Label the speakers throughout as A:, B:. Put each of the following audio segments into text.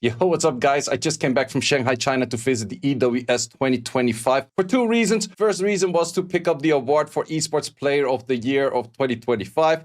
A: Yo, what's up, guys? I just came back from Shanghai, China to visit the EWS 2025 for two reasons. First reason was to pick up the award for Esports Player of the Year of 2025.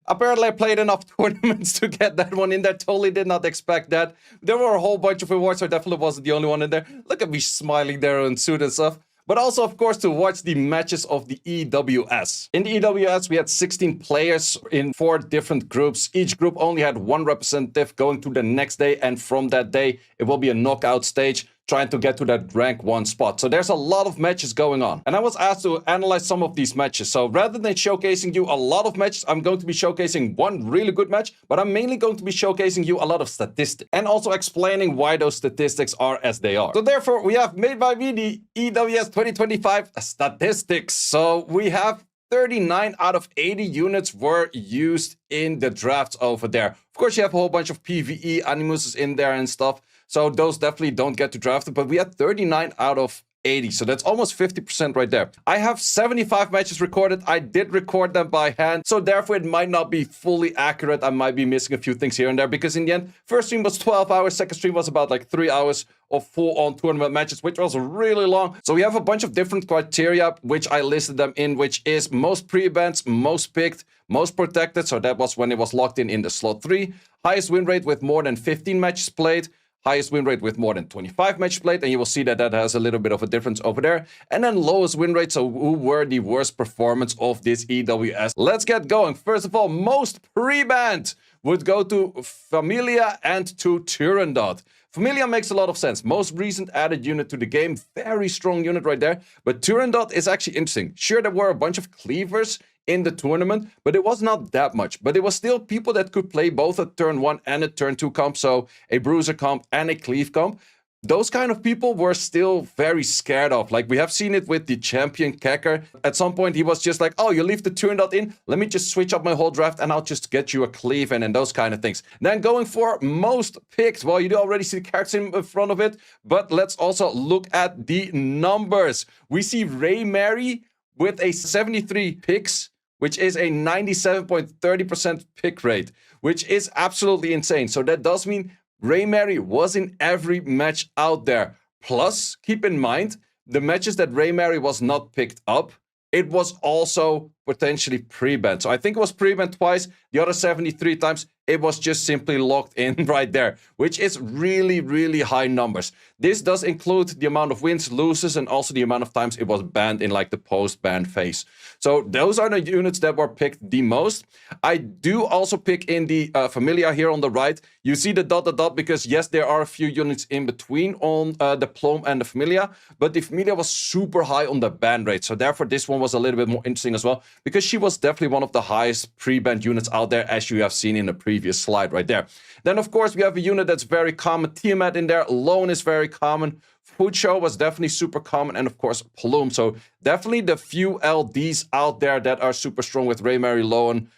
A: Apparently, I played enough tournaments to get that one in there. Totally did not expect that. There were a whole bunch of awards, so I definitely wasn't the only one in there. Look at me smiling there in suit and stuff. But also, of course, to watch the matches of the EWS. In the EWS, we had 16 players in 4 different groups. Each group only had 1 representative going to the next day, and from that day, it will be a knockout stage, trying to get to that rank 1 spot. So there's a lot of matches going on. And I was asked to analyze some of these matches. So rather than showcasing you a lot of matches, I'm going to be showcasing one really good match, but I'm mainly going to be showcasing you a lot of statistics and also explaining why those statistics are as they are. So therefore, we have made by me the EWS 2025 statistics. So we have 39 out of 80 units were used in the drafts over there. Of course, you have a whole bunch of PvE animuses in there and stuff. So those definitely don't get to draft it, but we had 39 out of 80. So that's almost 50% right there. I have 75 matches recorded. I did record them by hand. So therefore, it might not be fully accurate. I might be missing a few things here and there because in the end, first stream was 12 hours. Second stream was about like 3 hours of full-on tournament matches, which was really long. So we have a bunch of different criteria, which I listed them in, which is most pre-events, most picked, most protected. So that was when it was locked in the slot 3. Highest win rate with more than 15 matches played. Highest win rate with more than 25 matches played, and you will see that that has a little bit of a difference over there. And then lowest win rate, so who were the worst performance of this EWS? Let's get going. First of all, most pre-banned would go to Familia and to Turandot. Familia makes a lot of sense. Most recent added unit to the game. Very strong unit right there. But Turandot is actually interesting. Sure, there were a bunch of cleavers in the tournament, but it was not that much. But it was still people that could play both a turn 1 and a turn 2 comp, so a bruiser comp and a cleave comp. Those kind of people were still very scared of. Like, we have seen it with the champion Kecker. At some point, he was just like, oh, you leave the Turandot in? Let me just switch up my whole draft and I'll just get you a cleave and those kind of things. Then going for most picked. Well, you do already see the characters in front of it, but let's also look at the numbers. We see Raymerry with a 73 picks, which is a 97.30% pick rate, which is absolutely insane. So that does mean Raymerry was in every match out there. Plus, keep in mind, the matches that Raymerry was not picked up, it was also potentially pre-banned. So I think it was pre-banned twice. The other 73 times, it was just simply locked in right there, which is really, really high numbers. This does include the amount of wins, losses, and also the amount of times it was banned in like the post-ban phase. So those are the units that were picked the most. I do also pick in the Familia here on the right. You see the dot because yes, there are a few units in between on the Plum and the Familia, but the Familia was super high on the ban rate. So therefore, this one was a little bit more interesting as well, because she was definitely one of the highest pre-banned units out there, as you have seen in the previous slide right there. Then, of course, we have a unit that's very common. Tiamat in there. Lone is very common. Fucho was definitely super common. And, of course, Plume. So definitely the few LDs out there that are super strong with Raymerry, Lone,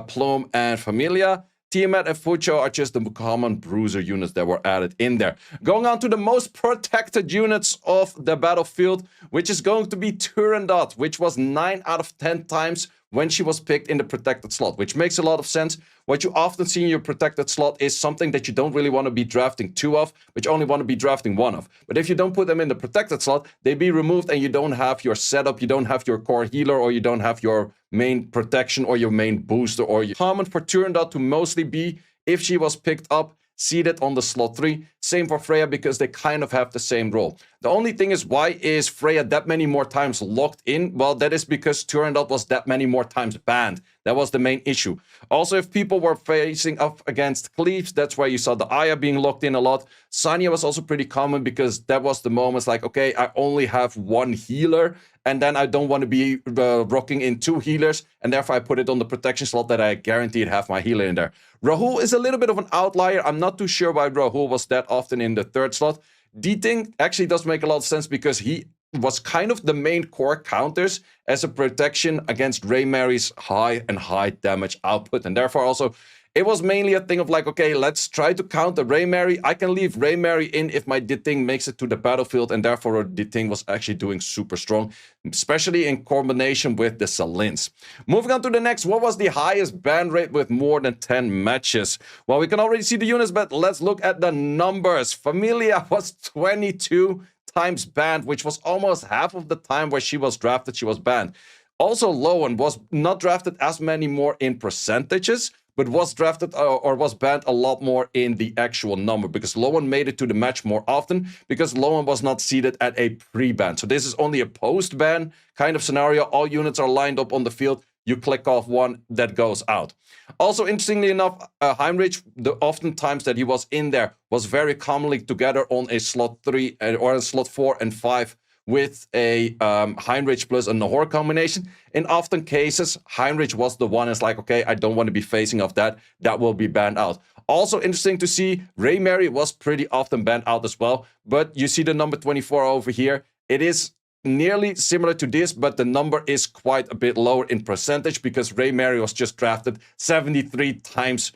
A: Plume, and Familia. Tiamat and Fucho are just the common bruiser units that were added in there. Going on to the most protected units of the battlefield, which is going to be Turandot, which was 9 out of 10 times when she was picked in the protected slot, which makes a lot of sense. What you often see in your protected slot is something that you don't really want to be drafting 2 of, but you only want to be drafting 1 of. But if you don't put them in the protected slot, they be removed and you don't have your setup, you don't have your core healer, or you don't have your main protection or your main booster. Or common for Turandot to mostly be, if she was picked up, seated on the slot 3. Same for Freya, because they kind of have the same role. The only thing is, why is Freya that many more times locked in? Well, that is because Turandot was that many more times banned. That was the main issue. Also, if people were facing up against Cleaves, that's why you saw the Aya being locked in a lot. Sanya was also pretty common because that was the moments like, okay, I only have 1 healer, and then I don't want to be rocking in 2 healers, and therefore I put it on the protection slot that I guaranteed have my healer in there. Rahul is a little bit of an outlier. I'm not too sure why Rahul was that often in the 3rd slot. D-Ting actually does make a lot of sense because he was kind of the main core counters as a protection against Raymerry's high damage output, and therefore also It was mainly a thing of like, okay, let's try to counter Raymerry. I can leave Raymerry in if my Diting makes it to the battlefield, and therefore Diting was actually doing super strong, especially in combination with the Salins. Moving on to the next, what was the highest ban rate with more than 10 matches? Well, we can already see the units, but let's look at the numbers. Familia was 22 times banned, which was almost half of the time where she was drafted, she was banned. Also, Lowen was not drafted as many more in percentages, but was drafted or was banned a lot more in the actual number, because Lowen made it to the match more often because Lowen was not seated at a pre-ban. So this is only a post-ban kind of scenario. All units are lined up on the field. You click off one that goes out. Also, interestingly enough, Heinrich, the oftentimes that he was in there, was very commonly together on a slot 3 or a slot 4 and 5 with a Heinrich plus a Nahor combination. In often cases, Heinrich was the one that's like, okay, I don't want to be facing off that. That will be banned out. Also interesting to see, Raymerry was pretty often banned out as well. But you see the number 24 over here. It is nearly similar to this, but the number is quite a bit lower in percentage because Raymerry was just drafted 73 times.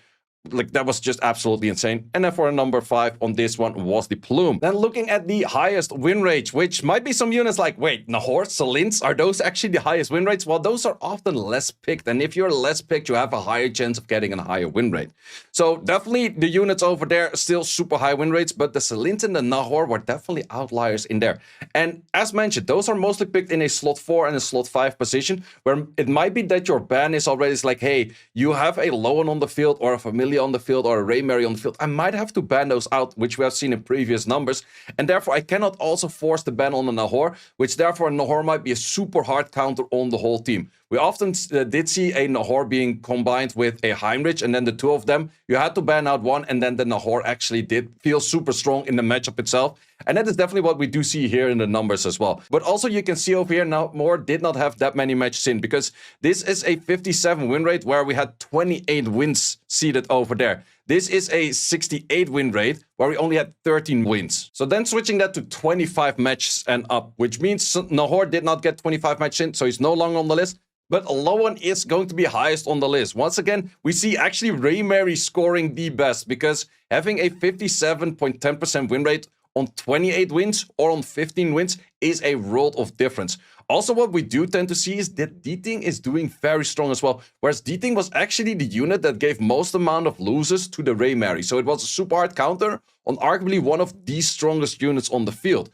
A: Like, that was just absolutely insane. And then for a number 5 on this one was the Plume. Then looking at the highest win rate, which might be some units like, wait, Nahor, Salins, are those actually the highest win rates? Well, those are often less picked. And if you're less picked, you have a higher chance of getting a higher win rate. So definitely the units over there still super high win rates, but the Salins and the Nahor were definitely outliers in there. And as mentioned, those are mostly picked in a slot 4 and a slot 5 position, where it might be that your ban is already like, hey, you have a Lowen on the field or a Familia on the field or a Raymerry on the field. I might have to ban those out, which we have seen in previous numbers, and therefore I cannot also force the ban on the Nahor, which therefore Nahor might be a super hard counter on the whole team. We often did see a Nahor being combined with a Heinrich, and then the two of them, you had to ban out one, and then the Nahor actually did feel super strong in the matchup itself. And that is definitely what we do see here in the numbers as well. But also you can see over here now, Nahor did not have that many matches in, because this is a 57 win rate where we had 28 wins seated over there. This is a 68 win rate where we only had 13 wins. So then switching that to 25 matches and up, which means Nahor did not get 25 matches in, so he's no longer on the list. But Lowen is going to be highest on the list. Once again, we see actually Raymerry scoring the best, because having a 57.10% win rate on 28 wins or on 15 wins is a world of difference. Also, what we do tend to see is that Diting is doing very strong as well, whereas Diting was actually the unit that gave most amount of losses to the Raymerry. So it was a super hard counter on arguably one of the strongest units on the field.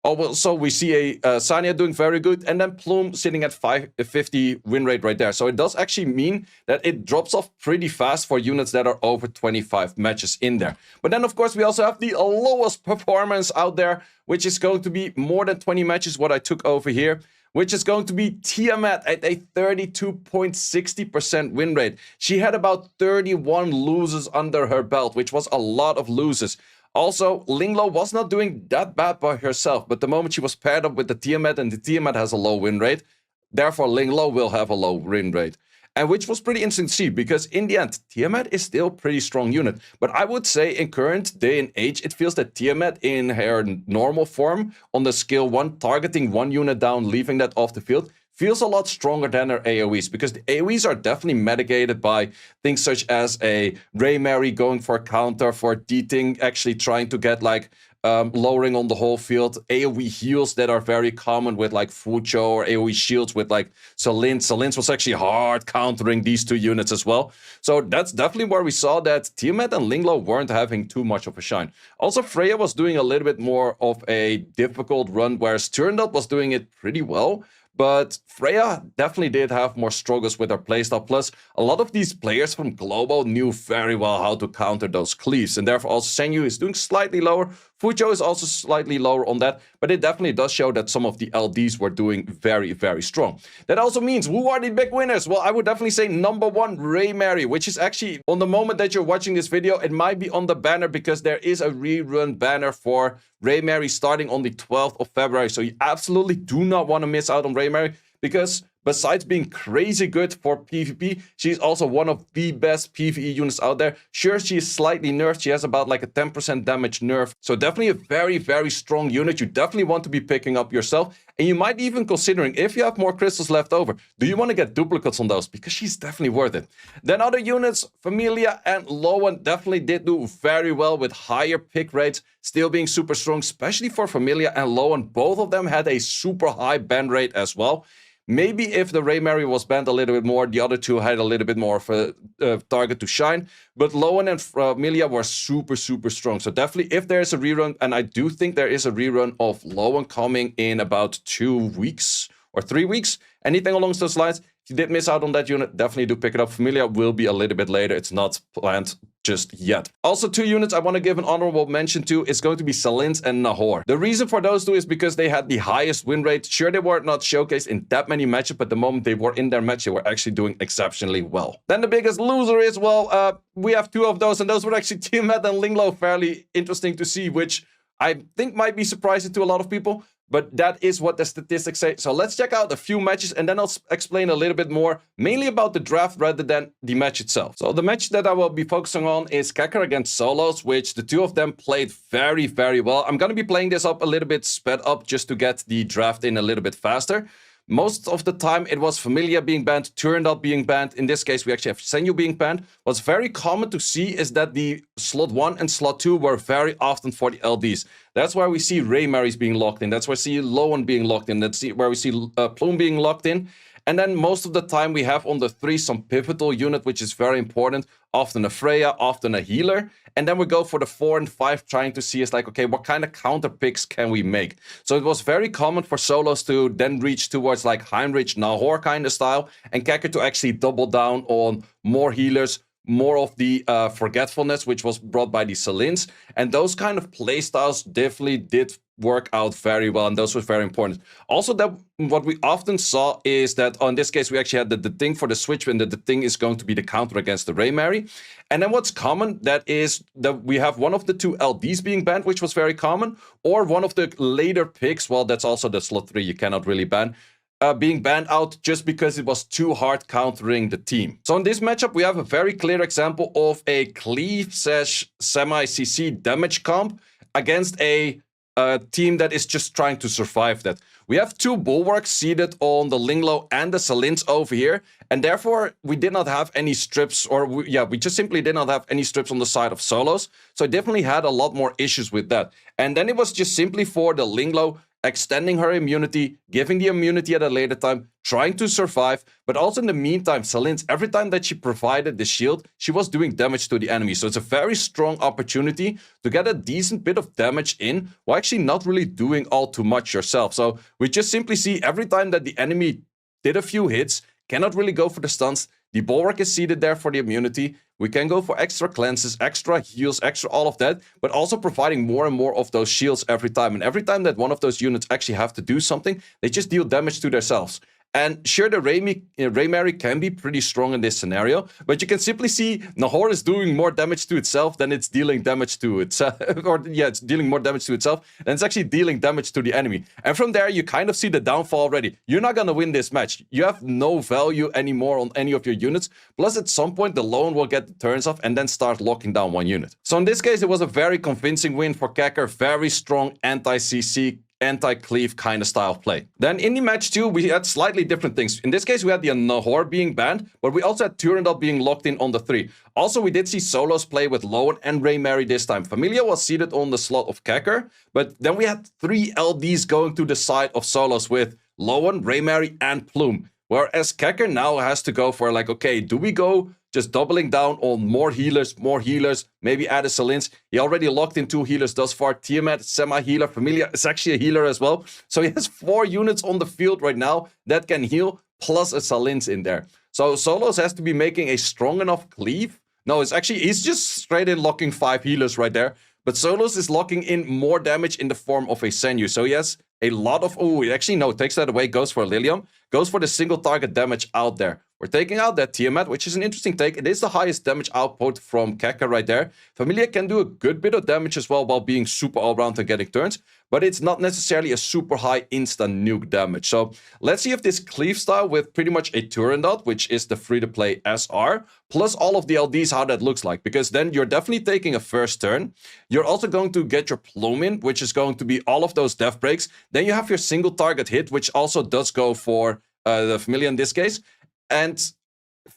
A: Also, we see a Sanya doing very good, and then Plume sitting at 50 win rate right there. So it does actually mean that it drops off pretty fast for units that are over 25 matches in there. But then, of course, we also have the lowest performance out there, which is going to be more than 20 matches, what I took over here, which is going to be Tiamat at a 32.60% win rate. She had about 31 losses under her belt, which was a lot of losses. Also, Linglo was not doing that bad by herself, but the moment she was paired up with the Tiamat, and the Tiamat has a low win rate, therefore Linglo will have a low win rate. And which was pretty interesting to see, because in the end, Tiamat is still a pretty strong unit. But I would say in current day and age, it feels that Tiamat in her normal form, on the skill 1, targeting one unit down, leaving that off the field, feels a lot stronger than her AoEs, because the AoEs are definitely mitigated by things such as a Raymerry going for a counter, for Diting actually trying to get like lowering on the whole field, AoE heals that are very common with like Fucho, or AoE shields with like Salins. Salins was actually hard countering these two units as well. So that's definitely where we saw that Tiamat and Linglo weren't having too much of a shine. Also, Freya was doing a little bit more of a difficult run, whereas Turndot was doing it pretty well. But Freya definitely did have more struggles with her playstyle. Plus, a lot of these players from Global knew very well how to counter those cleaves. And therefore, also Senyu is doing slightly lower. Fucho is also slightly lower on that. But it definitely does show that some of the LDs were doing very, very strong. That also means, who are the big winners? Well, I would definitely say number 1, Raymerry, which is actually, on the moment that you're watching this video, it might be on the banner, because there is a rerun banner for Raymerry starting on the 12th of February. So you absolutely do not want to miss out on Raymerry, because besides being crazy good for PvP, she's also one of the best PvE units out there. Sure, she is slightly nerfed. She has about like a 10% damage nerf. So definitely a very, very strong unit. You definitely want to be picking up yourself. And you might even considering, if you have more crystals left over, do you want to get duplicates on those? Because she's definitely worth it. Then other units, Familia and Lowen definitely did do very well with higher pick rates, still being super strong, especially for Familia and Lowen. Both of them had a super high ban rate as well. Maybe if the Raymerry was banned a little bit more, the other two had a little bit more of a target to shine. But Lowen and Familia were super, super strong. So definitely if there is a rerun, and I do think there is a rerun of Lowen coming in about 2 weeks or 3 weeks, anything along those lines. If you did miss out on that unit, definitely do pick it up. Familia will be a little bit later. It's not planned just yet. Also, 2 units I want to give an honorable mention to is going to be Selins and Nahor. The reason for those 2 is because they had the highest win rate. Sure, they were not showcased in that many matches, but the moment they were in their match, they were actually doing exceptionally well. Then the biggest loser is, well, we have 2 of those, and those were actually Tiamat and Linglo. Fairly interesting to see, which I think might be surprising to a lot of people. But that is what the statistics say. So let's check out a few matches and then I'll explain a little bit more, mainly about the draft rather than the match itself. So the match that I will be focusing on is Kekker against Solos, which the 2 of them played very, very well. I'm going to be playing this up a little bit sped up just to get the draft in a little bit faster. Most of the time, it was Familia being banned, Turandot being banned. In this case, we actually have Senju being banned. What's very common to see is that the slot 1 and slot 2 were very often for the LDs. That's why we see Raymerry's being locked in. That's why we see Lowen being locked in. That's where we see Plume being locked in. And then most of the time, we have on the 3 some pivotal unit, which is very important. Often a Freya, often a healer. And then we go for the 4 and 5, trying to see is like, okay, what kind of counter picks can we make? So it was very common for Solos to then reach towards like Heinrich, Nahor kind of style, and Kekker to actually double down on more healers, more of the forgetfulness, which was brought by the Selins. And those kind of playstyles definitely did work out very well, and those were very important. Also, that what we often saw is that in this case we actually had the thing for the switch, and the thing is going to be the counter against the Raymerry. And then what's common, that is that we have one of the 2 LDs being banned, which was very common, or one of the later picks, well, that's also the slot 3 you cannot really ban, being banned out just because it was too hard countering the team. So in this matchup, we have a very clear example of a cleave / semi-CC damage comp against a team that is just trying to survive that. We have 2 bulwarks seated on the Linglo and the Selins over here, and therefore we did not have any strips, or we just simply did not have any strips on the side of Solos. So I definitely had a lot more issues with that. And then it was just simply for the Linglo extending her immunity, giving the immunity at a later time, trying to survive. But also in the meantime, Selins, every time that she provided the shield, she was doing damage to the enemy. So it's a very strong opportunity to get a decent bit of damage in, while actually not really doing all too much yourself. So we just simply see every time that the enemy did a few hits, cannot really go for the stuns, the bulwark is seated there for the immunity. We can go for extra cleanses, extra heals, extra all of that, but also providing more and more of those shields every time. And every time that one of those units actually have to do something, they just deal damage to themselves. And sure, the Raymerry can be pretty strong in this scenario, but you can simply see Nahor is doing more damage to itself than it's dealing damage to itself. It's dealing more damage to itself than it's actually dealing damage to the enemy. And from there, you kind of see the downfall already. You're not going to win this match. You have no value anymore on any of your units. Plus, at some point, the lone will get the turns off and then start locking down one unit. So in this case, it was a very convincing win for Kekker. Very strong anti-CC, anti-cleave kind of style play. Then in the match 2, we had slightly different things. In this case, we had the Nahor being banned, but we also had Turandot being locked in on the 3. Also, we did see Solos play with Lowen and Raymerry this time. Familia was seated on the slot of Kekker, but then we had 3 LDs going to the side of Solos with Lowen, Raymerry, and Plume. Whereas Kekker now has to go for like, okay, do we go just doubling down on more healers, maybe add a Selins. He already locked in 2 healers thus far. Tiamat, semi-healer. Familia is actually a healer as well. So he has 4 units on the field right now that can heal, plus a Selins in there. So Solos has to be making a strong enough cleave. No, it's actually, he's just straight in locking 5 healers right there. But Solos is locking in more damage in the form of a Senju. So he has a lot of... Oh, actually, no, takes that away, goes for Lilium. Goes for the single target damage out there. we're taking out that Tiamat, which is an interesting take. It is the highest damage output from Keka right there. Familia can do a good bit of damage as well while being super all-round and getting turns, but it's not necessarily a super high instant nuke damage. So let's see if this cleave style with pretty much a Turandot, which is the free-to-play SR, plus all of the LDs, how that looks like. Because then you're definitely taking a first turn. You're also going to get your Plume in, which is going to be all of those death breaks. Then you have your single target hit, which also does go for the Familia in this case. And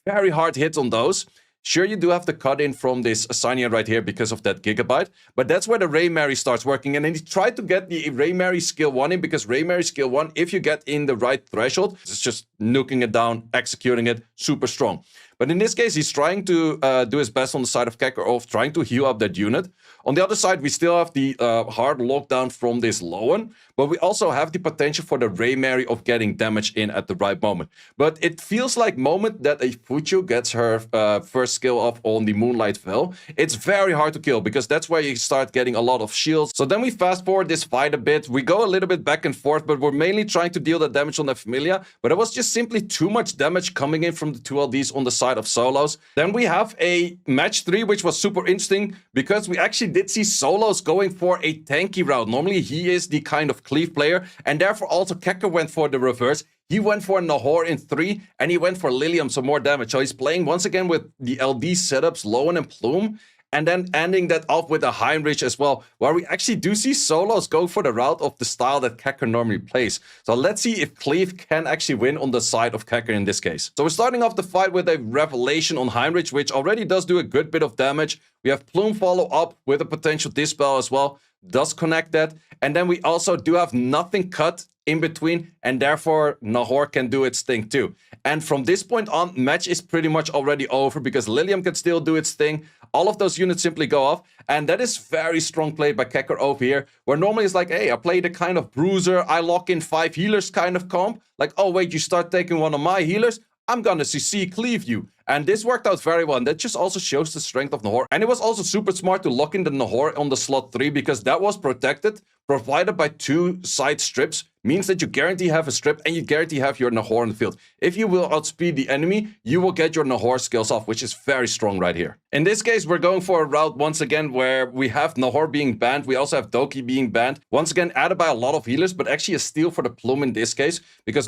A: very hard hit on those. Sure, you do have the cut in from this Assignia right here because of that Gigabyte, but that's where the Raymerry starts working. And then he tried to get the Raymerry skill 1 in, because Raymerry skill 1, if you get in the right threshold, it's just nuking it down, executing it, super strong. But in this case, he's trying to do his best on the side of Kakarov, trying to heal up that unit. On the other side, we still have the hard lockdown from this Lowen, but we also have the potential for the Raymerry of getting damage in at the right moment. But it feels like moment that a Fuchu gets her first skill up on the Moonlight Veil, it's very hard to kill, because that's where you start getting a lot of shields. So then we fast forward this fight a bit. We go a little bit back and forth, but we're mainly trying to deal the damage on the Familia. But it was just simply too much damage coming in from the 2 LDs on the side of solos. Then we have a match 3, which was super interesting, because we actually did see solos going for a tanky route. Normally he is the kind of cleave player, and therefore also Keka went for the reverse. He went for Nahor in 3, and he went for Lilium, some more damage. So he's playing once again with the LD setups, Lowen and Plume, and then ending that off with a Heinrich as well, where we actually do see solos go for the route of the style that Keka normally plays. So let's see if Cleave can actually win on the side of Keka in this case. So we're starting off the fight with a Revelation on Heinrich, which already does do a good bit of damage. We have Plume follow up with a potential Dispel as well, does connect that. And then we also do have nothing cut in between, and therefore Nahor can do its thing too. And from this point on, match is pretty much already over, because Lilium can still do its thing. All of those units simply go off, and that is very strong play by Kekker over here, where normally it's like, hey, I play the kind of bruiser, I lock in 5 healers kind of comp. Like, oh wait, you start taking one of my healers, I'm gonna CC cleave you. And this worked out very well, and that just also shows the strength of Nahor. And it was also super smart to lock in the Nahor on the slot 3, because that was protected, provided by 2 side strips. Means that you guarantee have a strip, and you guarantee have your Nahor in the field. If you will outspeed the enemy, you will get your Nahor skills off, which is very strong right here. In this case, we're going for a route once again where we have Nahor being banned. We also have Doki being banned. Once again, added by a lot of healers, but actually a steal for the Plume in this case, because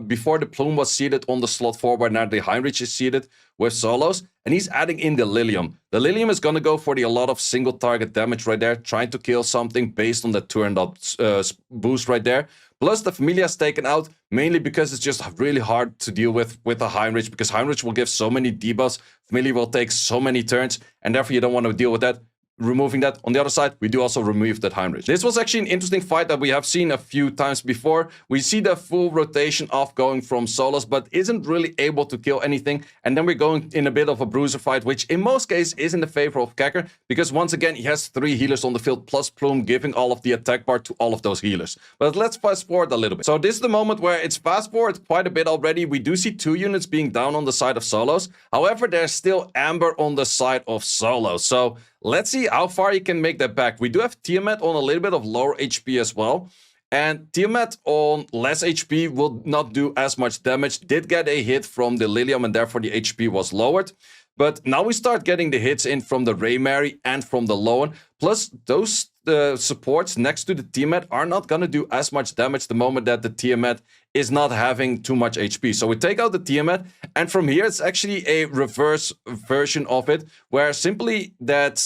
A: before the Plume was seated on the slot 4, where now the Heinrich is seated with solos, and he's adding in the Lilium. The Lilium is going to go for a lot of single target damage right there, trying to kill something based on the Turandot boost right there. Plus, the Familia is taken out, mainly because it's just really hard to deal with the Heinrich, because Heinrich will give so many debuffs, Familia will take so many turns, and therefore you don't want to deal with that. Removing that. On the other side, we do also remove that Heinrich. This was actually an interesting fight that we have seen a few times before. We see the full rotation off going from solos, but isn't really able to kill anything. And then we're going in a bit of a bruiser fight, which in most cases is in the favor of Kekker, because once again, he has 3 healers on the field, plus Plume giving all of the attack bar to all of those healers. But let's fast forward a little bit. So this is the moment where it's fast forward quite a bit already. We do see 2 units being down on the side of solos. However, there's still Amber on the side of solos. So let's see how far you can make that back. We do have Tiamat on a little bit of lower HP as well. And Tiamat on less HP will not do as much damage. Did get a hit from the Lilium, and therefore the HP was lowered. But now we start getting the hits in from the Raymerry and from the Lowen. Plus, those supports next to the Tiamat are not going to do as much damage the moment that the Tiamat is not having too much HP. So we take out the Tiamat, and from here it's actually a reverse version of it, where simply that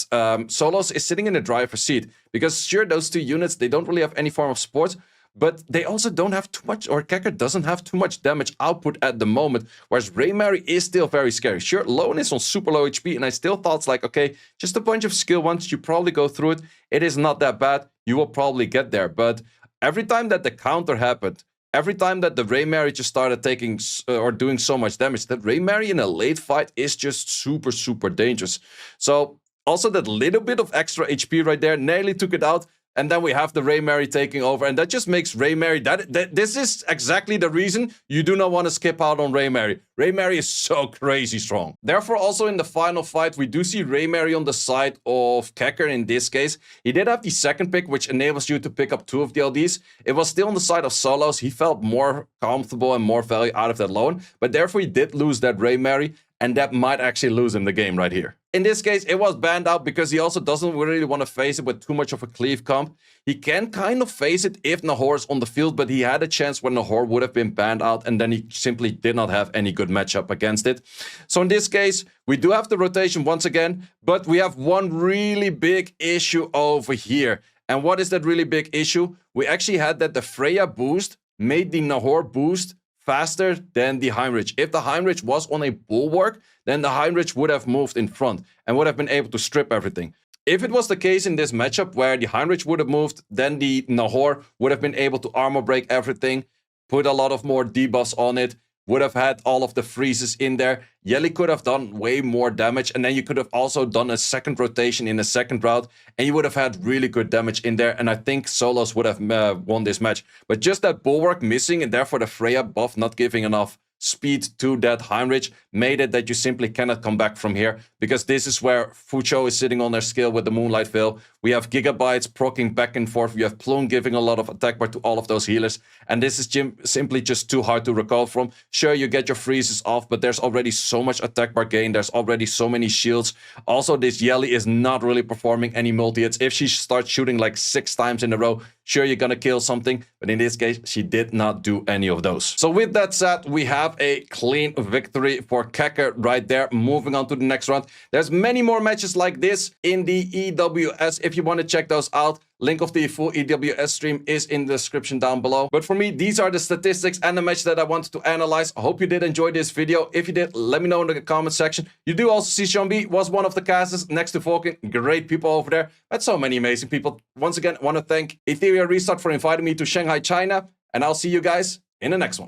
A: Solos is sitting in the driver's seat. Because sure, those 2 units, they don't really have any form of support, but they also don't have too much, or Kekker doesn't have too much damage output at the moment, whereas Raymerry is still very scary. Sure, Lowen is on super low HP, and I still thought it's like, okay, just a bunch of skill ones, you probably go through it. It is not that bad, you will probably get there. But every time that the counter happened, every time that the Raymerry just started taking or doing so much damage, that Raymerry in a late fight is just super, super dangerous. So also that little bit of extra HP right there nearly took it out. And then we have the Raymerry taking over, and that just makes Raymerry, this is exactly the reason you do not want to skip out on Raymerry. Raymerry is so crazy strong. Therefore, also in the final fight, we do see Raymerry on the side of Kekker in this case. He did have the second pick, which enables you to pick up 2 of the LDs. It was still on the side of solos. He felt more comfortable and more value out of that lone, but therefore he did lose that Raymerry, and that might actually lose him the game right here. In this case, it was banned out because he also doesn't really want to face it with too much of a cleave comp. He can kind of face it if Nahor is on the field, but he had a chance when Nahor would have been banned out, and then he simply did not have any good matchup against it. So in this case, we do have the rotation once again, but we have one really big issue over here. And what is that really big issue? We actually had that the Freya boost made the Nahor boost faster than the Heinrich. If the Heinrich was on a bulwark, then the Heinrich would have moved in front and would have been able to strip everything. If it was the case in this matchup where the Heinrich would have moved, then the Nahor would have been able to armor break everything, put a lot of more debuffs on it, would have had all of the freezes in there. Jelly could have done way more damage, and then you could have also done a second rotation in a second route, and you would have had really good damage in there, and I think solos would have won this match. But just that bulwark missing, and therefore the Freya buff not giving enough speed to that Heinrich made it that you simply cannot come back from here, because this is where Fucho is sitting on their skill with the Moonlight Veil. We have Gigabytes proccing back and forth. We have Plume giving a lot of attack bar to all of those healers, and this is simply just too hard to recover from. Sure, you get your freezes off, but there's already so much attack bar gain. There's already so many shields. Also, this Jelly is not really performing any multi-hits. If she starts shooting like 6 times in a row, sure, you're gonna kill something, but in this case, she did not do any of those. So with that said, we have a clean victory for Kekker right there. Moving on to the next round. There's many more matches like this in the EWS. If you want to check those out, link of the full EWS stream is in the description down below. But for me, these are the statistics and the match that I wanted to analyze. I hope you did enjoy this video. If you did, let me know in the comment section. You do also see Sean B was one of the casters next to Vulcan. Great people over there. That's so many amazing people. Once again, I want to thank Etheria Restart for inviting me to Shanghai, China. And I'll see you guys in the next one.